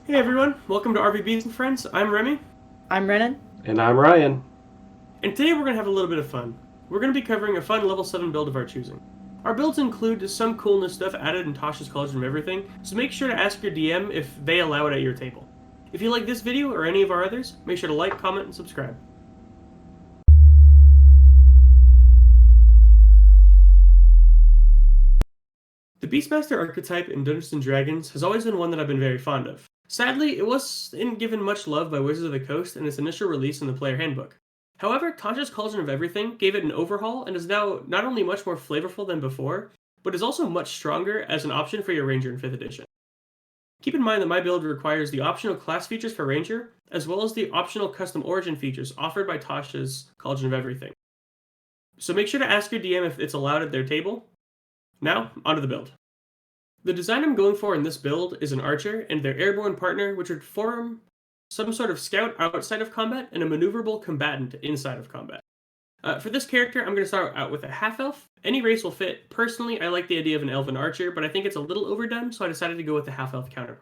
Hey everyone, welcome to RVBs and Friends. I'm Remy, I'm Renon. And I'm Ryan. and today we're going to have a little bit of fun. We're going to be covering a fun level 7 build of our choosing. Our builds include some coolness stuff added in Tasha's Cauldron of Everything, so make sure to ask your DM if they allow it at your table. If you like this video or any of our others, make sure to like, comment, and subscribe. The Beastmaster archetype in Dungeons & Dragons has always been one that I've been very fond of. Sadly, it wasn't given much love by Wizards of the Coast in its initial release in the player handbook. However, Tasha's Cauldron of Everything gave it an overhaul and is now not only much more flavorful than before, but is also much stronger as an option for your Ranger in 5th edition. Keep in mind that my build requires the optional class features for Ranger, as well as the optional custom origin features offered by Tasha's Cauldron of Everything. So make sure to ask your DM if it's allowed at their table. Now, onto the build. The design I'm going for in this build is an archer and their airborne partner, which would form some sort of scout outside of combat and a maneuverable combatant inside of combat. For this character, I'm going to start out with a half-elf. Any race will fit. Personally, I like the idea of an elven archer, but I think it's a little overdone, so I decided to go with the half-elf counter.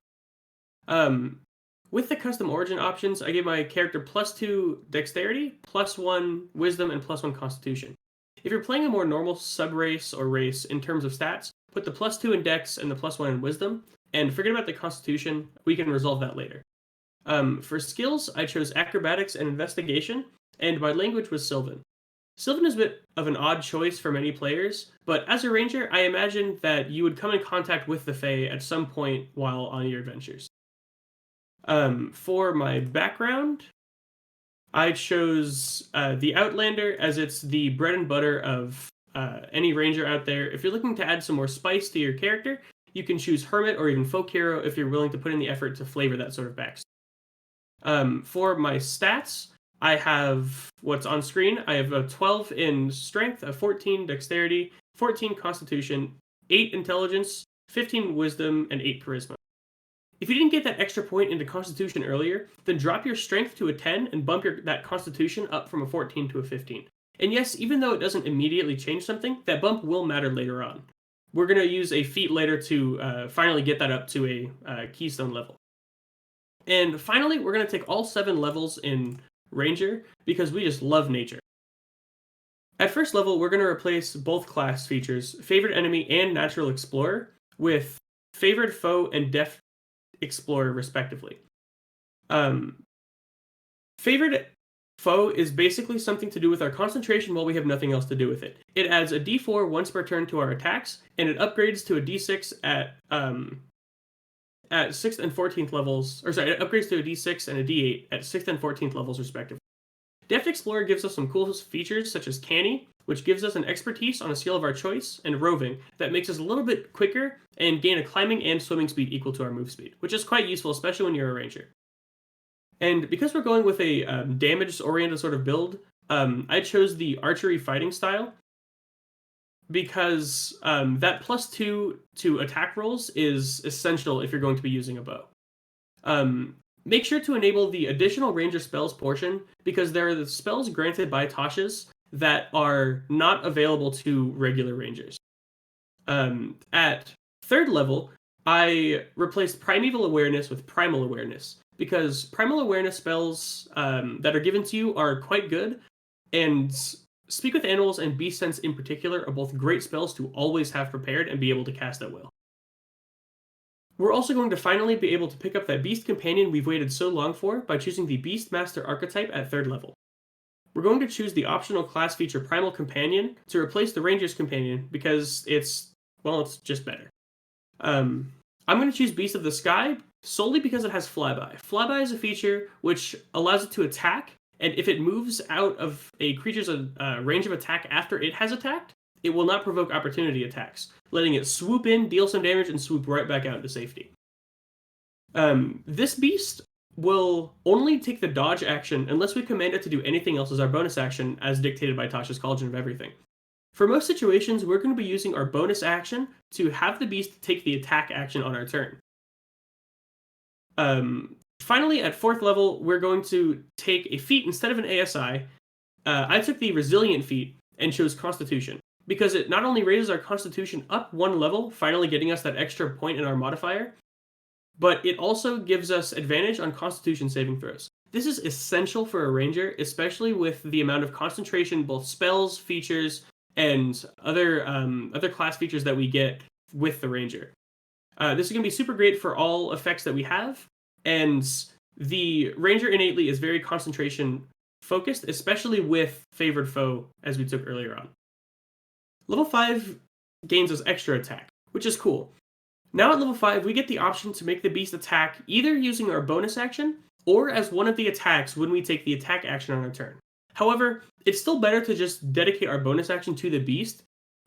With the custom origin options, I gave my character +2 dexterity, +1 wisdom, and +1 constitution. If you're playing a more normal sub-race or race in terms of stats, put the +2 in dex and the +1 in wisdom, and forget about the constitution, we can resolve that later. For skills, I chose acrobatics and investigation, and my language was Sylvan. Sylvan is a bit of an odd choice for many players, but as a ranger, I imagine that you would come in contact with the Fae at some point while on your adventures. For my background, I chose the Outlander, as it's the bread and butter of any ranger out there. If you're looking to add some more spice to your character, you can choose Hermit or even Folk Hero if you're willing to put in the effort to flavor that sort of backstory. For my stats, I have what's on screen. I have a 12 in strength, a 14 dexterity, 14 constitution, 8 intelligence, 15 wisdom, and 8 charisma. If you didn't get that extra point into constitution earlier, then drop your strength to a 10 and bump that constitution up from a 14 to a 15. And yes, even though it doesn't immediately change something, that bump will matter later on. We're going to use a feat later to finally get that up to a keystone level. And finally, we're going to take all 7 levels in Ranger because we just love nature. At first level, we're going to replace both class features, Favored Enemy and Natural Explorer, with Favored Foe and Deft Explorer, respectively. Favored Foe is basically something to do with our concentration while we have nothing else to do with it. It adds a d4 once per turn to our attacks, and it upgrades to a d6 at 6th and 14th levels, or sorry, it upgrades to a d6 and a d8 at 6th and 14th levels, respectively. Deft Explorer gives us some cool features such as Canny, which gives us an expertise on a skill of our choice, and Roving, that makes us a little bit quicker and gain a climbing and swimming speed equal to our move speed, which is quite useful, especially when you're a ranger. And because we're going with a damage-oriented sort of build, I chose the archery fighting style because that +2 to attack rolls is essential if you're going to be using a bow. Make sure to enable the additional ranger spells portion because there are the spells granted by Tasha's that are not available to regular rangers. At 3rd level, I replaced Primeval Awareness with Primal Awareness because Primal Awareness spells that are given to you are quite good, and Speak with Animals and Beast Sense in particular are both great spells to always have prepared and be able to cast at will. We're also going to finally be able to pick up that Beast Companion we've waited so long for by choosing the Beastmaster archetype at 3rd level. We're going to choose the optional class feature Primal Companion to replace the Ranger's Companion because it's just better. I'm going to choose Beast of the Sky solely because it has Flyby. Flyby is a feature which allows it to attack, and if it moves out of a creature's range of attack after it has attacked, it will not provoke opportunity attacks, letting it swoop in, deal some damage, and swoop right back out into safety. This beast will only take the dodge action unless we command it to do anything else as our bonus action, as dictated by Tasha's Cauldron of Everything. For most situations, we're going to be using our bonus action to have the beast take the attack action on our turn. Finally, at 4th level, we're going to take a feat instead of an ASI. I took the Resilient feat and chose Constitution, because it not only raises our Constitution up 1 level, finally getting us that extra point in our modifier, but it also gives us advantage on Constitution saving throws. This is essential for a ranger, especially with the amount of concentration, both spells, features, and other class features that we get with the ranger. This is going to be super great for all effects that we have, and the ranger innately is very concentration focused, especially with favored foe, as we took earlier on. Level 5 gains us extra attack, which is cool. Now at level 5, we get the option to make the beast attack either using our bonus action or as one of the attacks when we take the attack action on our turn. However, it's still better to just dedicate our bonus action to the beast,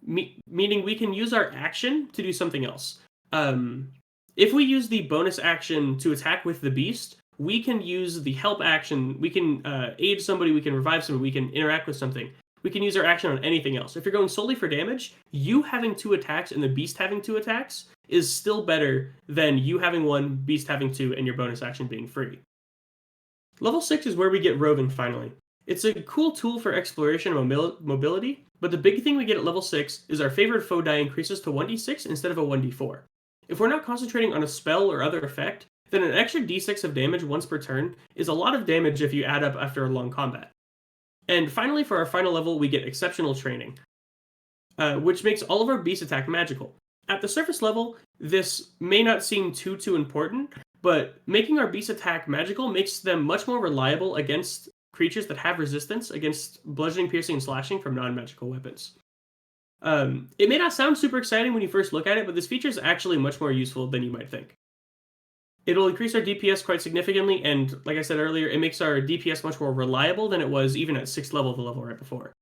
meaning we can use our action to do something else. If we use the bonus action to attack with the beast, we can use the help action. We can aid somebody, we can revive somebody, we can interact with something. We can use our action on anything else. If you're going solely for damage, you having 2 attacks and the beast having 2 attacks is still better than you having 1, beast having 2, and your bonus action being free. Level 6 is where we get roving finally. It's a cool tool for exploration and mobility, but the big thing we get at level 6 is our favored foe die increases to 1d6 instead of a 1d4. If we're not concentrating on a spell or other effect, then an extra d6 of damage once per turn is a lot of damage if you add up after a long combat. And finally, for our final level, we get exceptional training, which makes all of our beast attack magical. At the surface level, this may not seem too important, but making our beast attack magical makes them much more reliable against creatures that have resistance against bludgeoning, piercing, and slashing from non-magical weapons. It may not sound super exciting when you first look at it, but this feature is actually much more useful than you might think. It'll increase our DPS quite significantly, and like I said earlier, it makes our DPS much more reliable than it was even at 6th level, the level right before.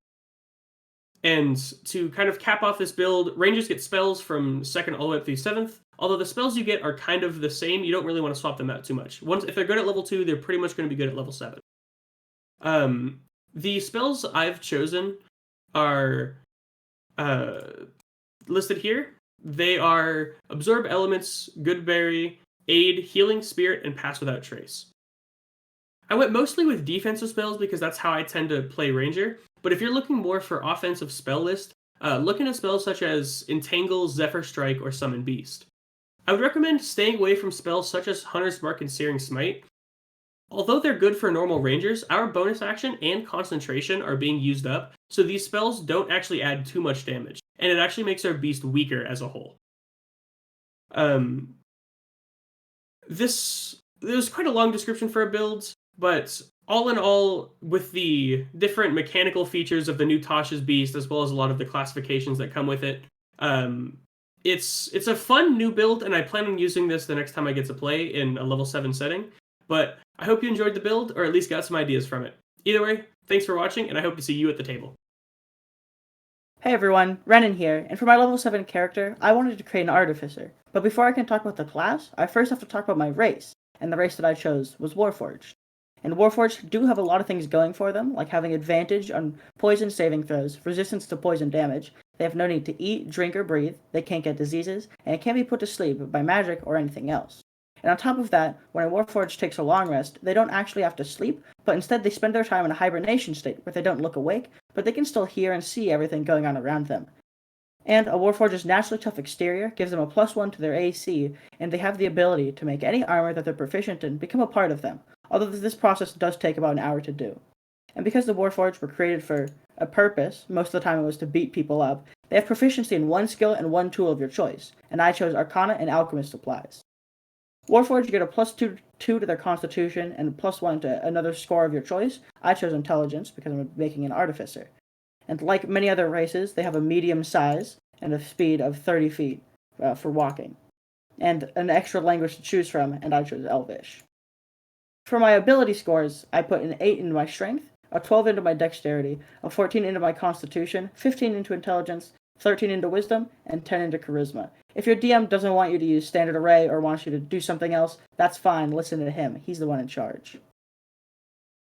And to kind of cap off this build, Rangers get spells from 2nd all the way up through 7th, although the spells you get are kind of the same. You don't really want to swap them out too much. If they're good at level 2, they're pretty much going to be good at level 7. The spells I've chosen are listed here. They are Absorb Elements, Goodberry, Aid, Healing Spirit, and Pass Without Trace. I went mostly with defensive spells because that's how I tend to play Ranger, but if you're looking more for offensive spell list, look into spells such as Entangle, Zephyr Strike, or Summon Beast. I would recommend staying away from spells such as Hunter's Mark and Searing Smite. Although they're good for normal Rangers, our bonus action and concentration are being used up, so these spells don't actually add too much damage, and it actually makes our beast weaker as a whole. There's quite a long description for a build, but all in all, with the different mechanical features of the new Tasha's Beast, as well as a lot of the classifications that come with it, it's a fun new build, and I plan on using this the next time I get to play in a level 7 setting. But I hope you enjoyed the build, or at least got some ideas from it. Either way, thanks for watching, and I hope to see you at the table. Hey everyone, Renon here, and for my level 7 character, I wanted to create an Artificer. But before I can talk about the class, I first have to talk about my race, and the race that I chose was Warforged. And Warforged do have a lot of things going for them, like having advantage on poison saving throws, resistance to poison damage, they have no need to eat, drink, or breathe, they can't get diseases, and it can't be put to sleep by magic or anything else. And on top of that, when a Warforged takes a long rest, they don't actually have to sleep, but instead they spend their time in a hibernation state where they don't look awake, but they can still hear and see everything going on around them. And a Warforged's naturally tough exterior gives them a +1 to their AC, and they have the ability to make any armor that they're proficient in become a part of them, although this process does take about an hour to do. And because the Warforged were created for a purpose, most of the time it was to beat people up, they have proficiency in 1 skill and 1 tool of your choice, and I chose Arcana and Alchemist supplies. Warforged get a +2 to their Constitution and a +1 to another score of your choice. I chose Intelligence because I'm making an Artificer. And like many other races, they have a medium size and a speed of 30 feet for walking. And an extra language to choose from, and I chose Elvish. For my ability scores, I put an 8 into my Strength, a 12 into my Dexterity, a 14 into my Constitution, 15 into Intelligence, 13 into Wisdom, and 10 into Charisma. If your DM doesn't want you to use Standard Array or wants you to do something else, that's fine, listen to him. He's the one in charge.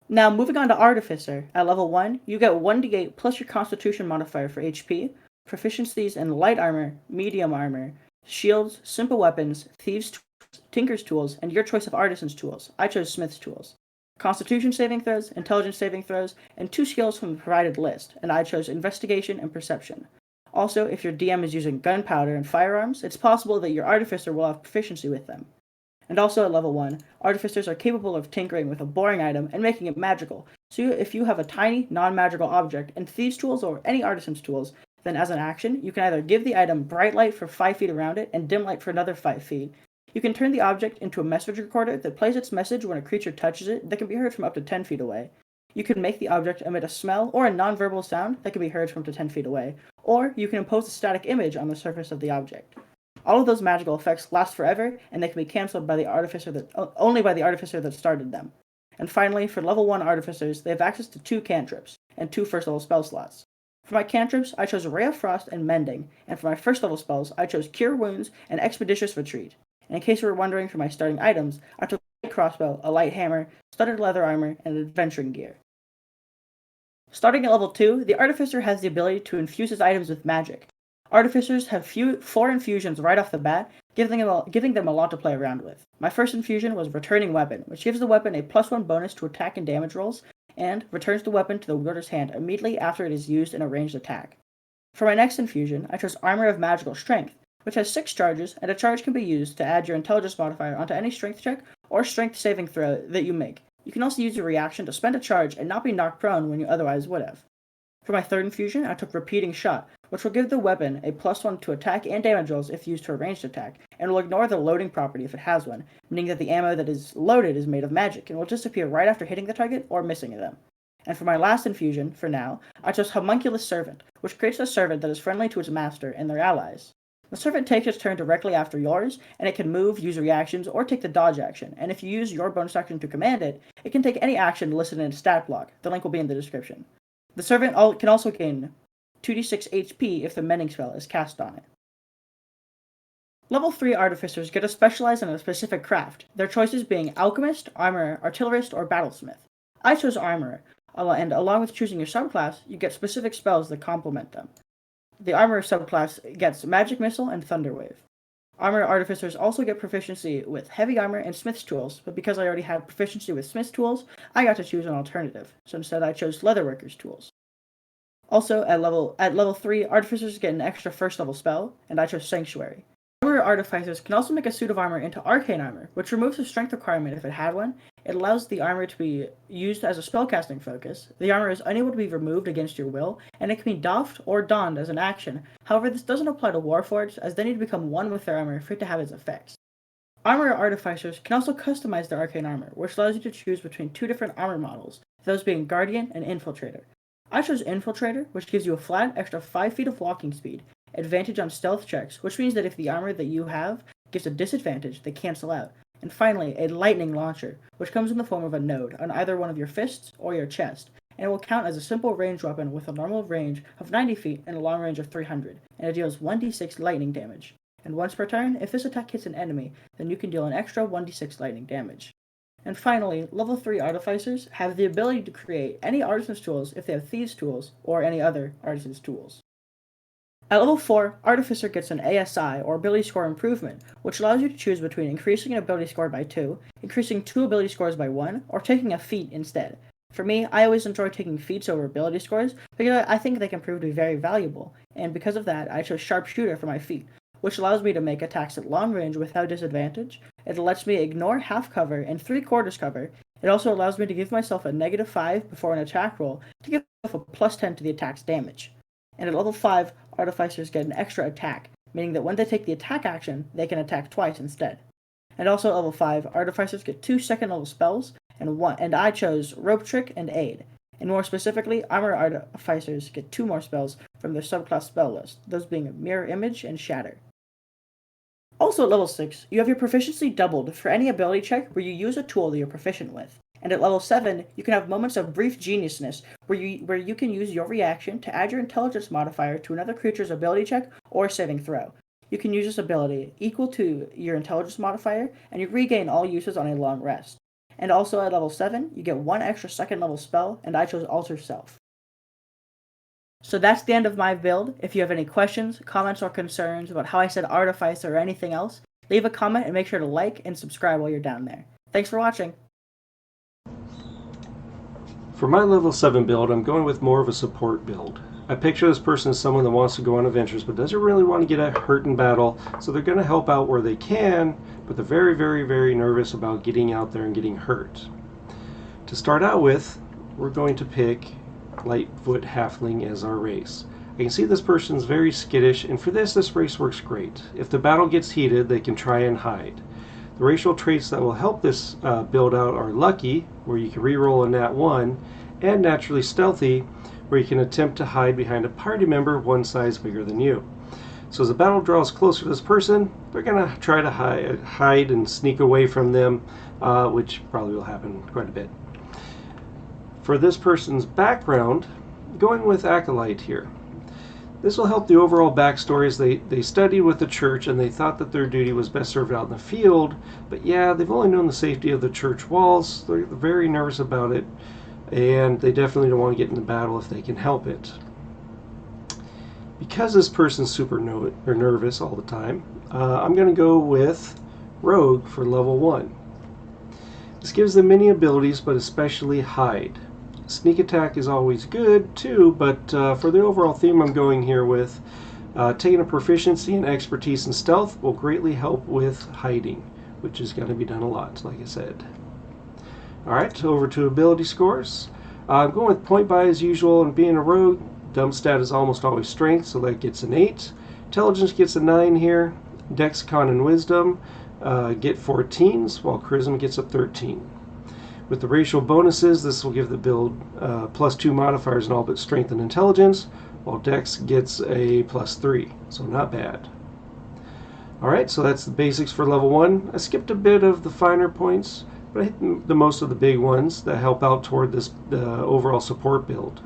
Now, moving on to Artificer. At level 1, you get 1d8 plus your Constitution modifier for HP, proficiencies in Light Armor, Medium Armor, Shields, Simple Weapons, Thieves' Tools, Tinker's Tools, and your choice of Artisan's Tools. I chose Smith's Tools. Constitution saving throws, Intelligence saving throws, and 2 skills from the provided list, and I chose Investigation and Perception. Also, if your DM is using gunpowder and firearms, it's possible that your Artificer will have proficiency with them. And also at level 1, artificers are capable of tinkering with a boring item and making it magical. So if you have a tiny, non-magical object and thieves' tools or any artisan's tools, then as an action, you can either give the item bright light for 5 feet around it and dim light for another 5 feet. You can turn the object into a message recorder that plays its message when a creature touches it that can be heard from up to 10 feet away. You can make the object emit a smell or a non-verbal sound that can be heard from up to 10 feet away, or you can impose a static image on the surface of the object. All of those magical effects last forever, and they can be cancelled by the artificer only by the artificer that started them. And finally, for level 1 artificers, they have access to 2 cantrips and 2 first level spell slots. For my cantrips, I chose Ray of Frost and Mending, and for my first level spells, I chose Cure Wounds and Expeditious Retreat. And in case you were wondering for my starting items, I took a light crossbow, a light hammer, studded leather armor, and adventuring gear. Starting at level 2, the artificer has the ability to infuse his items with magic. Artificers have 4 infusions right off the bat, giving them a lot to play around with. My first infusion was Returning Weapon, which gives the weapon a +1 bonus to attack and damage rolls, and returns the weapon to the wielder's hand immediately after it is used in a ranged attack. For my next infusion, I chose Armor of Magical Strength, which has 6 charges, and a charge can be used to add your intelligence modifier onto any strength check or strength saving throw that you make. You can also use your reaction to spend a charge and not be knocked prone when you otherwise would have. For my third infusion, I took Repeating Shot, which will give the weapon a +1 to attack and damage rolls if used to a ranged attack, and will ignore the loading property if it has one, meaning that the ammo that is loaded is made of magic and will disappear right after hitting the target or missing them. And for my last infusion, for now, I chose Homunculus Servant, which creates a servant that is friendly to its master and their allies. The servant takes its turn directly after yours, and it can move, use reactions, or take the dodge action, and if you use your bonus action to command it, it can take any action listed in its stat block. The link will be in the description. The servant can also gain 2d6 HP if the mending spell is cast on it. Level 3 artificers get to specialize in a specific craft, their choices being Alchemist, Armorer, Artillerist, or Battlesmith. I chose Armorer, and along with choosing your subclass, you get specific spells that complement them. The Armorer subclass gets Magic Missile and Thunder Wave. Armor artificers also get proficiency with Heavy Armor and Smith's Tools, but because I already had proficiency with Smith's Tools, I got to choose an alternative, so instead I chose Leatherworker's Tools. Also, at level 3, artificers get an extra first level spell, and I chose Sanctuary. Armor artificers can also make a suit of armor into Arcane Armor, which removes the strength requirement if it had one. It allows the armor to be used as a spellcasting focus. The armor is unable to be removed against your will, and it can be doffed or donned as an action. However, this doesn't apply to Warforged, as they need to become one with their armor for it to have its effects. Armor artificers can also customize their arcane armor, which allows you to choose between 2 different armor models, those being Guardian and Infiltrator. I chose Infiltrator, which gives you a flat extra 5 feet of walking speed, advantage on stealth checks, which means that if the armor that you have gives a disadvantage, they cancel out. And finally, a lightning launcher, which comes in the form of a node on either one of your fists or your chest, and it will count as a simple ranged weapon with a normal range of 90 feet and a long range of 300, and it deals 1d6 lightning damage. And once per turn, if this attack hits an enemy, then you can deal an extra 1d6 lightning damage. And finally, level 3 artificers have the ability to create any artisan's tools if they have thieves' tools or any other artisan's tools. At level 4, Artificer gets an ASI, or Ability Score Improvement, which allows you to choose between increasing an ability score by 2, increasing 2 ability scores by 1, or taking a feat instead. For me, I always enjoy taking feats over ability scores, because I think they can prove to be very valuable, and because of that, I chose Sharpshooter for my feat, which allows me to make attacks at long range without disadvantage. It lets me ignore half cover and 3/4 cover. It also allows me to give myself a -5 before an attack roll to give myself a +10 to the attack's damage. And at level 5, Artificers get an extra attack, meaning that when they take the attack action, they can attack twice instead. And also at level 5, Artificers get 2 second level spells, and I chose Rope Trick and Aid. And more specifically, Armor Artificers get 2 more spells from their subclass spell list, those being Mirror Image and Shatter. Also at level 6, you have your proficiency doubled for any ability check where you use a tool that you're proficient with. And at level 7, you can have moments of brief geniusness where you can use your reaction to add your intelligence modifier to another creature's ability check or saving throw. You can use this ability equal to your intelligence modifier, and you regain all uses on a long rest. And also at level 7, you get 1 extra second level spell, and I chose Alter Self. So that's the end of my build. If you have any questions, comments, or concerns about how I said Artificer or anything else, leave a comment and make sure to like and subscribe while you're down there. Thanks for watching. For my level 7 build, I'm going with more of a support build. I picture this person as someone that wants to go on adventures but doesn't really want to get hurt in battle, so they're going to help out where they can, but they're very, very, very nervous about getting out there and getting hurt. To start out with, we're going to pick Lightfoot Halfling as our race. I can see this person's very skittish, and for this race works great. If the battle gets heated, they can try and hide. The racial traits that will help this build out are Lucky, where you can reroll a nat 1, and Naturally Stealthy, where you can attempt to hide behind a party member one size bigger than you. So as the battle draws closer to this person, they're going to try to hide and sneak away from them, which probably will happen quite a bit. For this person's background, going with Acolyte here. This will help the overall backstory as they studied with the church and they thought that their duty was best served out in the field, but yeah, they've only known the safety of the church walls. They're very nervous about it, and they definitely don't want to get into battle if they can help it. Because this person's super nervous all the time, I'm going to go with Rogue for level 1. This gives them many abilities, but especially Hide. Sneak attack is always good too, but for the overall theme I'm going here with, taking a proficiency and expertise in stealth will greatly help with hiding, which is going to be done a lot, like I said. Alright, over to ability scores. I'm going with point buy as usual, and being a rogue, dump stat is almost always strength, so that gets an 8. Intelligence gets a 9 here. Dex, Con, and Wisdom get 14s, while Charisma gets a 13. With the racial bonuses, this will give the build +2 modifiers in all but strength and intelligence, while Dex gets a +3, so not bad. Alright, so that's the basics for level 1. I skipped a bit of the finer points, but I hit the most of the big ones that help out toward this overall support build.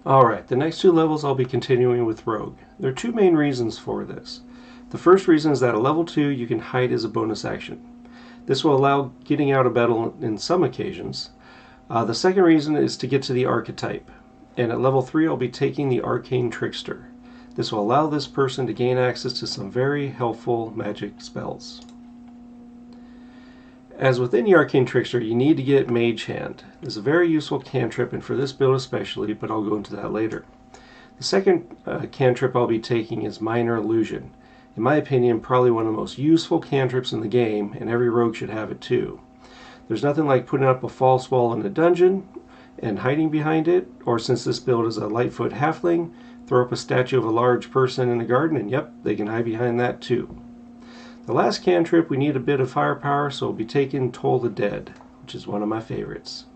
Alright, the next 2 levels I'll be continuing with Rogue. There are 2 main reasons for this. The first reason is that at level 2 you can hide as a bonus action. This will allow getting out of battle in some occasions. The second reason is to get to the archetype, and at level 3 I'll be taking the Arcane Trickster. This will allow this person to gain access to some very helpful magic spells. As within the Arcane Trickster, you need to get Mage Hand. This is a very useful cantrip, and for this build especially, but I'll go into that later. The second cantrip I'll be taking is Minor Illusion. In my opinion, probably one of the most useful cantrips in the game, and every rogue should have it too. There's nothing like putting up a false wall in a dungeon and hiding behind it, or since this build is a Lightfoot Halfling, throw up a statue of a large person in a garden and yep, they can hide behind that too. The last cantrip, we need a bit of firepower, so we'll be taking Toll the Dead, which is one of my favorites.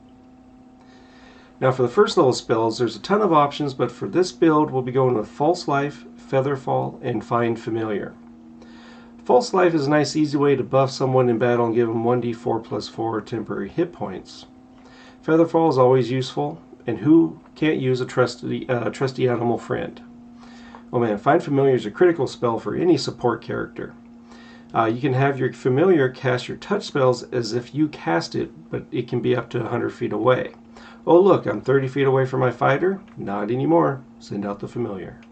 Now for the first level spells, there's a ton of options, but for this build we'll be going with False Life, Featherfall, and Find Familiar. False Life is a nice easy way to buff someone in battle and give them 1d4+4 temporary hit points. Featherfall is always useful, and who can't use a trusty animal friend? Oh man, Find Familiar is a critical spell for any support character. You can have your familiar cast your touch spells as if you cast it, but it can be up to 100 feet away. Oh look, I'm 30 feet away from my fighter? Not anymore. Send out the familiar.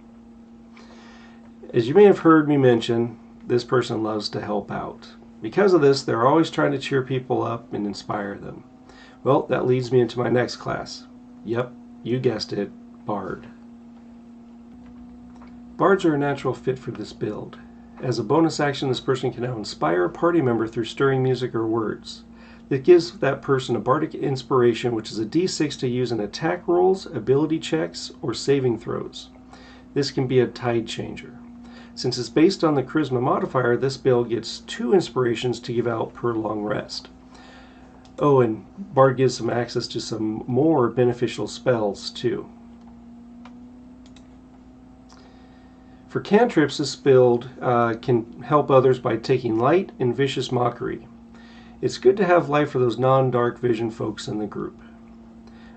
As you may have heard me mention, this person loves to help out. Because of this, they're always trying to cheer people up and inspire them. Well, that leads me into my next class. Yep, you guessed it, Bard. Bards are a natural fit for this build. As a bonus action, this person can now inspire a party member through stirring music or words. It gives that person a bardic inspiration, which is a d6 to use in attack rolls, ability checks, or saving throws. This can be a tide changer. Since it's based on the charisma modifier, this build gets 2 inspirations to give out per long rest. Oh, and Bard gives them access to some more beneficial spells too. For cantrips, this build can help others by taking Light and Vicious Mockery. It's good to have Light for those non-dark vision folks in the group.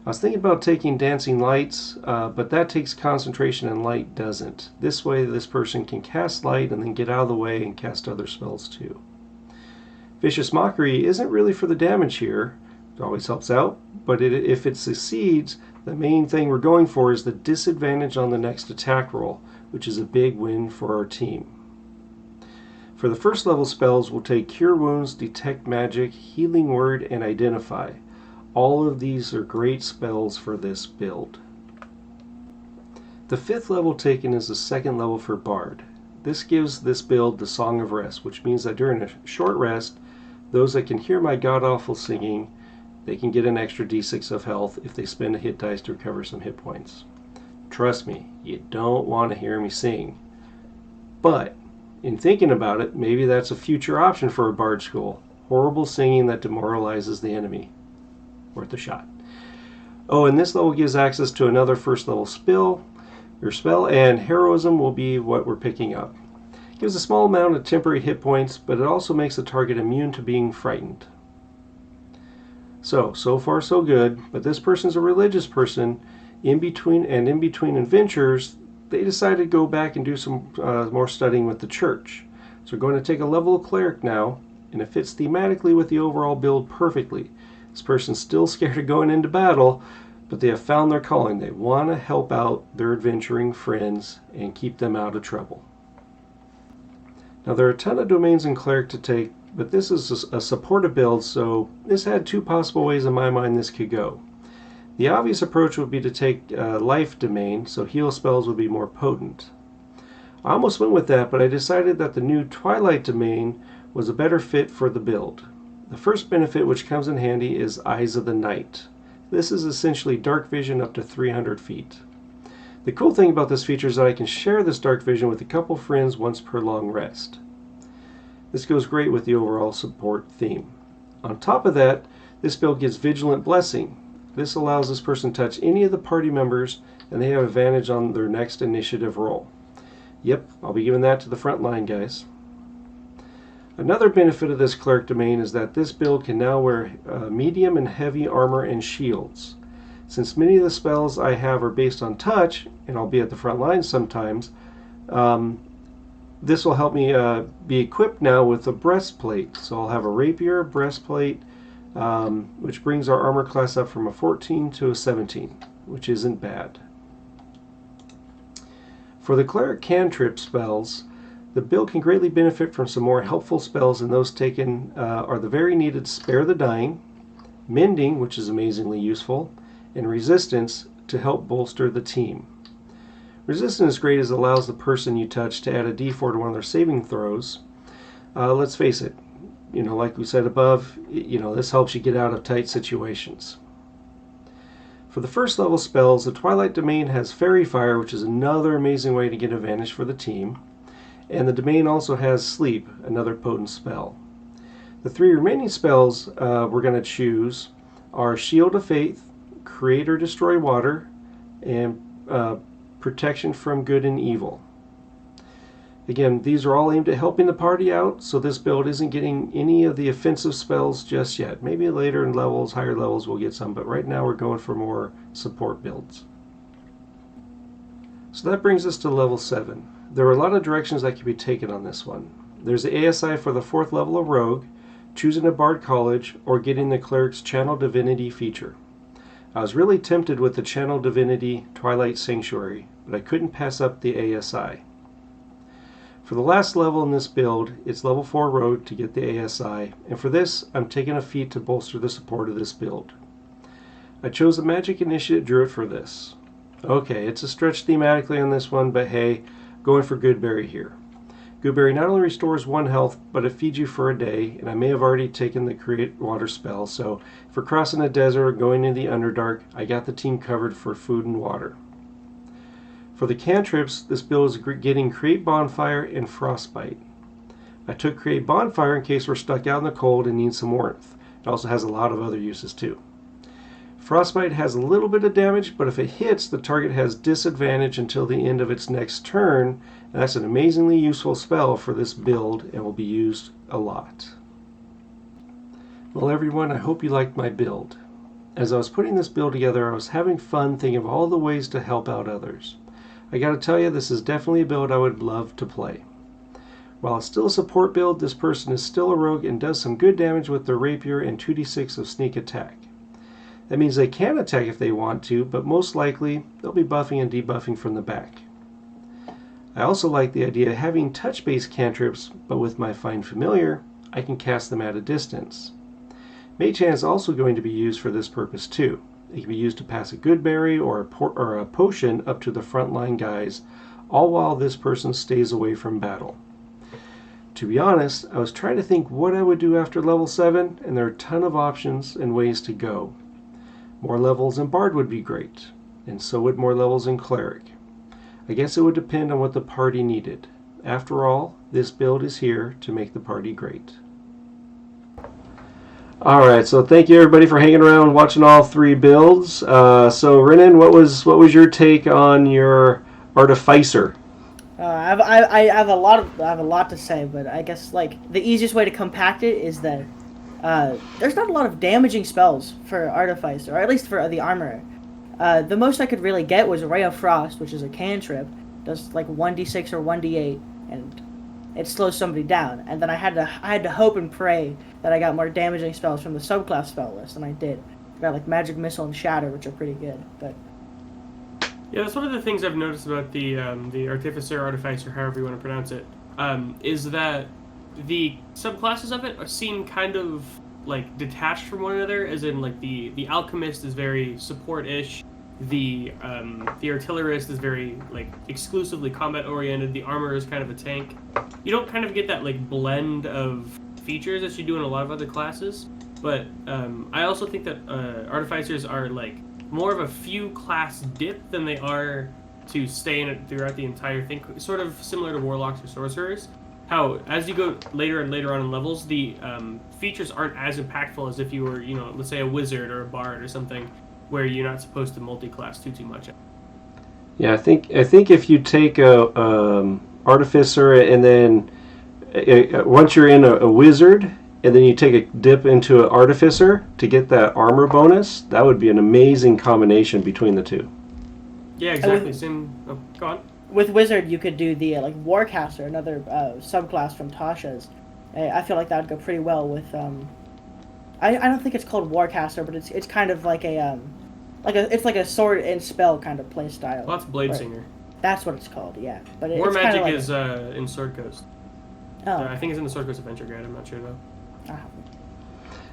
I was thinking about taking Dancing Lights, but that takes concentration and Light doesn't. This way this person can cast Light and then get out of the way and cast other spells too. Vicious Mockery isn't really for the damage here. It always helps out, but if it succeeds, the main thing we're going for is the disadvantage on the next attack roll, which is a big win for our team. For the first level spells, we'll take Cure Wounds, Detect Magic, Healing Word, and Identify. All of these are great spells for this build. The 5th level taken is the 2nd level for Bard. This gives this build the Song of Rest, which means that during a short rest, those that can hear my god-awful singing, they can get an extra d6 of health if they spend a hit dice to recover some hit points. Trust me, you don't want to hear me sing. But, in thinking about it, maybe that's a future option for a Bard school. Horrible singing that demoralizes the enemy. Worth a shot. Oh, and this level gives access to another 1st level spell, and heroism will be what we're picking up. It gives a small amount of temporary hit points, but it also makes the target immune to being frightened. So far so good, but this person's a religious person. In between adventures, they decided to go back and do some more studying with the church. So we're going to take a level of cleric now, and it fits thematically with the overall build perfectly. This person's still scared of going into battle, but they have found their calling. They want to help out their adventuring friends and keep them out of trouble. Now there are a ton of domains in cleric to take, but this is a supportive build, so this had 2 possible ways in my mind this could go. The obvious approach would be to take life domain, so heal spells would be more potent. I almost went with that, but I decided that the new Twilight domain was a better fit for the build. The first benefit which comes in handy is Eyes of the Night. This is essentially dark vision up to 300 feet. The cool thing about this feature is that I can share this dark vision with a couple friends once per long rest. This goes great with the overall support theme. On top of that, this build gives Vigilant Blessing. This allows this person to touch any of the party members, and they have advantage on their next initiative roll. Yep, I'll be giving that to the front line, guys. Another benefit of this cleric domain is that this build can now wear medium and heavy armor and shields. Since many of the spells I have are based on touch, and I'll be at the front line sometimes, this will help me be equipped now with a breastplate. So I'll have a rapier, breastplate, which brings our armor class up from a 14 to a 17, which isn't bad. For the cleric cantrip spells, the build can greatly benefit from some more helpful spells, and those taken are the very needed Spare the Dying, Mending, which is amazingly useful, and Resistance to help bolster the team. Resistance is great as it allows the person you touch to add a d4 to one of their saving throws. Let's face it, like we said above, this helps you get out of tight situations. For the 1st level spells, the Twilight domain has Fairy Fire, which is another amazing way to get advantage for the team. And the domain also has Sleep, another potent spell. The 3 remaining spells we're going to choose are Shield of Faith, Create or Destroy Water, and Protection from Good and Evil. Again, these are all aimed at helping the party out, so this build isn't getting any of the offensive spells just yet. Maybe later in higher levels, we'll get some, but right now we're going for more support builds. So that brings us to level 7. There are a lot of directions that can be taken on this one. There's the ASI for the 4th level of Rogue, choosing a Bard College, or getting the Cleric's Channel Divinity feature. I was really tempted with the Channel Divinity Twilight Sanctuary, but I couldn't pass up the ASI. For the last level in this build, it's level 4 Rogue to get the ASI, and for this, I'm taking a feat to bolster the support of this build. I chose the Magic Initiate Druid for this. Okay, it's a stretch thematically on this one, but hey, going for Goodberry here. Goodberry not only restores 1 health, but it feeds you for a day, and I may have already taken the Create Water spell, so if we're crossing a desert or going into the Underdark, I got the team covered for food and water. For the cantrips, this build is getting Create Bonfire and Frostbite. I took Create Bonfire in case we're stuck out in the cold and need some warmth. It also has a lot of other uses too. Frostbite has a little bit of damage, but if it hits, the target has disadvantage until the end of its next turn, and that's an amazingly useful spell for this build and will be used a lot. Well everyone, I hope you liked my build. As I was putting this build together, I was having fun thinking of all the ways to help out others. I gotta tell you, this is definitely a build I would love to play. While it's still a support build, this person is still a rogue and does some good damage with their rapier and 2d6 of sneak attack. That means they can attack if they want to, but most likely they'll be buffing and debuffing from the back. I also like the idea of having touch-based cantrips, but with my Find Familiar, I can cast them at a distance. Mage Hand is also going to be used for this purpose too. It can be used to pass a good berry or a potion up to the frontline guys, all while this person stays away from battle. To be honest, I was trying to think what I would do after level 7, and there are a ton of options and ways to go. More levels in Bard would be great, and so would more levels in Cleric. I guess it would depend on what the party needed. After all, this build is here to make the party great. Alright, so thank you everybody for hanging around and watching all 3 builds. So Renon, what was your take on your Artificer? I have a lot to say, but I guess like the easiest way to compact it is that there's not a lot of damaging spells for Artificer, or at least for the Armorer. The most I could really get was Ray of Frost, which is a cantrip, does like 1d6 or 1d8, and it slows somebody down. And then I had to hope and pray that I got more damaging spells from the subclass spell list, and I did. I got like Magic Missile and Shatter, which are pretty good, but. Yeah, that's one of the things I've noticed about the Artificer, Artificer, however you want to pronounce it, is that the subclasses of it seem kind of like detached from one another. As in, like the Alchemist is very support-ish, the Artillerist is very like exclusively combat oriented. The Armorer is kind of a tank. You don't kind of get that like blend of features that you do in a lot of other classes. But I also think that Artificers are like more of a few class dip than they are to stay in it throughout the entire thing. Sort of similar to Warlocks or Sorcerers. How, as you go later and later on in levels, the features aren't as impactful as if you were, let's say a Wizard or a Bard or something, where you're not supposed to multi-class too much. Yeah, I think if you take a Artificer and then once you're in a Wizard, and then you take a dip into an Artificer to get that armor bonus, that would be an amazing combination between the two. Yeah, exactly. Go on. With Wizard, you could do the like Warcaster, another subclass from Tasha's. I feel like that would go pretty well with. I don't think it's called Warcaster, but it's kind of like it's like a sword and spell kind of play style. Well, that's Bladesinger. That's what it's called, yeah. But War it's Magic like is in Sword Coast. Oh. I think it's in the Sword Coast Adventure Guide. I'm not sure though.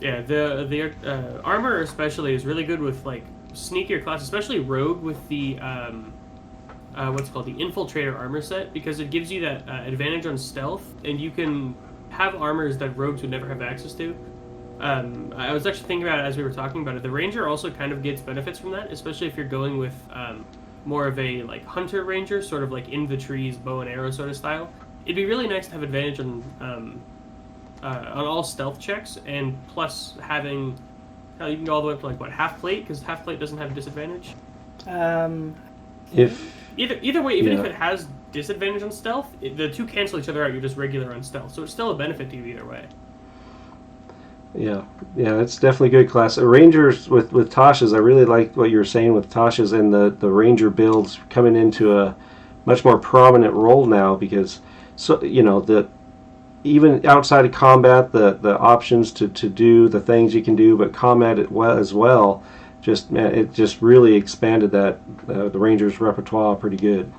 Yeah, the armor especially is really good with like sneakier class, especially Rogue with the what's called the Infiltrator armor set, because it gives you that advantage on stealth, and you can have armors that Rogues would never have access to. I was actually thinking about it as we were talking about it. The Ranger also kind of gets benefits from that, especially if you're going with more of a like Hunter Ranger, sort of like in the trees, bow and arrow sort of style. It'd be really nice to have advantage on all stealth checks, and plus having you can go all the way up to like half plate, because half plate doesn't have disadvantage. If either way, even if it has disadvantage on stealth, the two cancel each other out. You're just regular on stealth, so it's still a benefit to you either way. Yeah, that's definitely good class. Rangers with Tasha's, I really like what you were saying with Tasha's and the Ranger builds coming into a much more prominent role now, because even outside of combat, the options to do the things you can do, but combat as well, it just really expanded that the Rangers repertoire pretty good.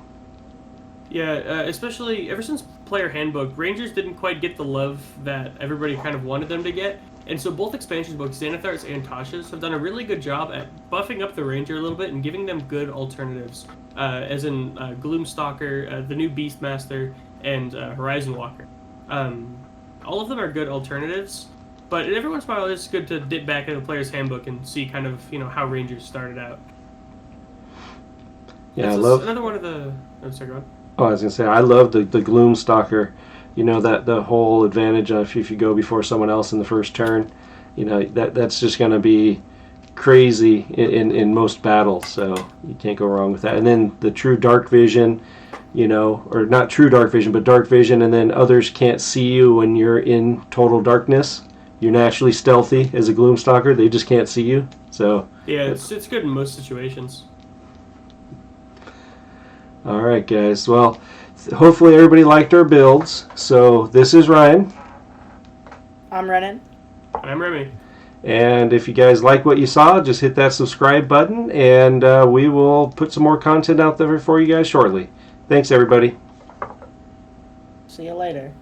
Yeah, especially ever since Player Handbook, Rangers didn't quite get the love that everybody kind of wanted them to get, and so both expansion books, Xanathar's and Tasha's, have done a really good job at buffing up the Ranger a little bit and giving them good alternatives, as in Gloomstalker, the new Beastmaster, and Horizon Walker. All of them are good alternatives, but every once in a while it's good to dip back into the Player's Handbook and see kind of how Rangers started out. Yeah, I love another one of the. Oh, sorry, go on. Oh, I was gonna say I love the Gloomstalker. That the whole advantage of if you go before someone else in the first turn, that's just gonna be crazy in most battles. So you can't go wrong with that. And then the true dark vision. Or not true dark vision, but dark vision, and then others can't see you when you're in total darkness. You're naturally stealthy as a Gloomstalker; they just can't see you. So yeah, it's good in most situations. All right, guys. Well, hopefully everybody liked our builds. So this is Ryan. I'm Renon. And I'm Remy. And if you guys like what you saw, just hit that subscribe button, and we will put some more content out there for you guys shortly. Thanks, everybody. See you later.